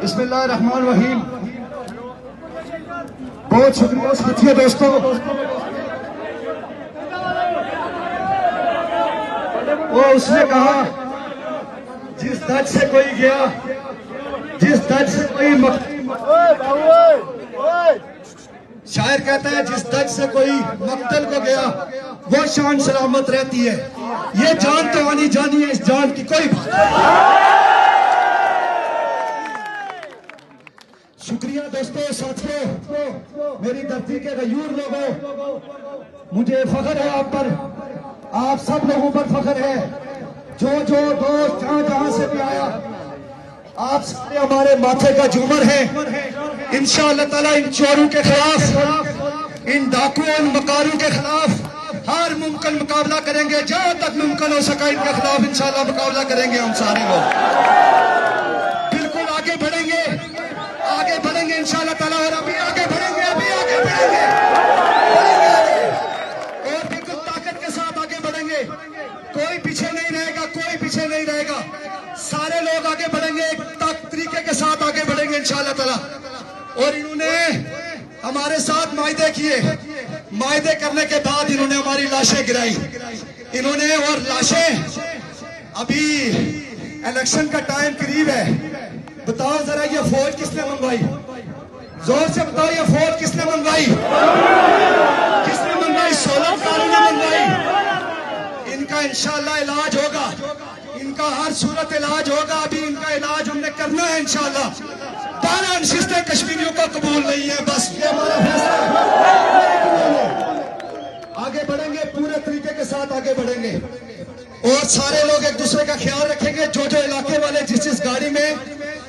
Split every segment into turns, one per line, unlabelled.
बिस्मिल्लाहिर्रहमानिर्रहीम। बहुत शुक्रिया साथियों दोस्तों। वो उसने कहा जिस दर्द से कोई गया, जिस दर्द से कोई शायर कहता है जिस दर्द से कोई मक्तल को गया वो शान सलामत रहती है। ये जान तो आनी जानी है, इस जान की कोई बात नहीं। शुक्रिया दोस्तों साथियों, मेरी धरती के गयूर लोगों, मुझे फख्र है आप पर, आप सब लोगों पर फख्र है। जो जो दोस्त जहां जहां से भी आया, आप सारे हमारे माथे का झूमर है। इंशाअल्लाह ताला इन चोरों के खिलाफ, इन डाकुओं, इन मकारों के खिलाफ हर मुमकिन मुकाबला करेंगे। जहां तक मुमकिन हो सका इनके खिलाफ इंशाअल्लाह मुकाबला करेंगे हम सारे लोग। बिल्कुल आगे बढ़ेंगे, आगे बढ़ेंगे इंशाअल्लाह ताला, और अभी आगे बढ़ेंगे, अभी आगे बढ़ेंगे और बिल्कुल ताकत के साथ आगे बढ़ेंगे। कोई पीछे नहीं रहेगा, कोई पीछे नहीं रहेगा, सारे लोग आगे बढ़ेंगे, एक तरीके के साथ आगे बढ़ेंगे इंशाअल्लाह ताला। और इन्होंने हमारे साथ मायदे किए, मायदे करने के बाद इन्होंने हमारी लाशें गिराई इन्होंने। और लाशें अभी इलेक्शन का टाइम करीब है, बताओ जरा ये फौज किसने मंगवाई? जोर से बताओ ये फौज किसने मंगवाई? किसने मंगवाई? सोलंकारी ने मंगवाई। इनका इंशाल्लाह इलाज होगा, इनका हर सूरत इलाज होगा। अभी इनका इलाज हमने करना है इंशाल्लाह। 12 नशिस्तें कश्मीरियों को कबूल नहीं है, बस ये हमारा फैसला है। आगे बढ़ेंगे, पूरे तरीके के साथ आगे बढ़ेंगे और सारे लोग एक दूसरे का ख्याल रखेंगे। जो जो इलाके वाले जिस गाड़ी में,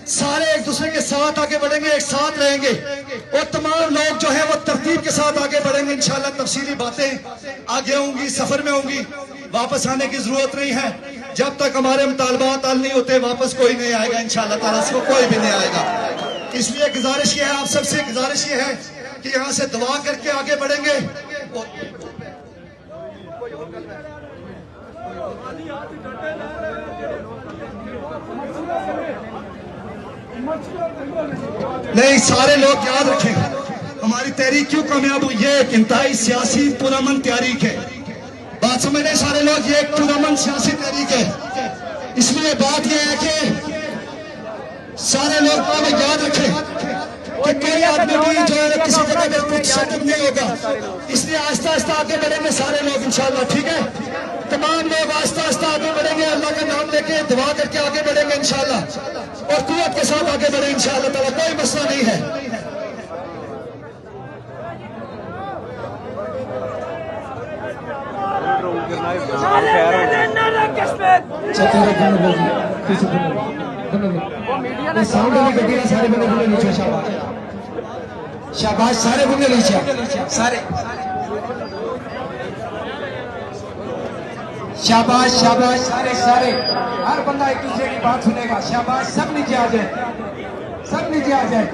सारे एक दूसरे के साथ आगे बढ़ेंगे, एक साथ रहेंगे और तमाम लोग जो है वो तरतीब के साथ आगे बढ़ेंगे इंशाल्लाह। तफसीली बातें आगे होंगी, सफर में होंगी, वापस आने की जरूरत नहीं है। जब तक हमारे मुतालबात हल नहीं होते वापस कोई नहीं आएगा इंशाल्लाह ताला से, कोई भी नहीं आएगा। इसलिए गुजारिश ये है, आप सबसे गुजारिश ये है कि यहाँ से दुआ करके आगे बढ़ेंगे। नहीं, सारे लोग याद रखें हमारी तहरीक क्यों कामयाब हुई। ये एक इंतहाई सियासी पुरअमन तहरीक है, बात समझ रहे सारे लोग। ये एक पुरअमन सियासी तहरीक है। इसलिए बात यह है कि सारे लोग को याद रखें कि कोई आदमी भी जो है किसी जगह पे कुछ सतर्क नहीं होगा। इसलिए आस्ता आस्ता आगे बढ़ेंगे सारे लोग इंशाल्लाह, ठीक है। तमाम लोग आस्ता आस्ता आगे बढ़ेंगे, अल्लाह का नाम लेके दुआ करके आगे बढ़ेंगे इंशाल्लाह और कुव्वत के साथ आगे बढ़े इंशाल्लाह ताला, कोई मसला नहीं है। साउंड वाली गड्डी है, सारे बंदे बोले नीचे। शाबाश शाबाश, सारे बंदे नीचे, सारे शाबाश शाबाश, सारे सारे, हर बंदा एक दूसरे की बात सुनेगा। शाबाश, सब नीचे आ जाए, सब नीचे आ जाए।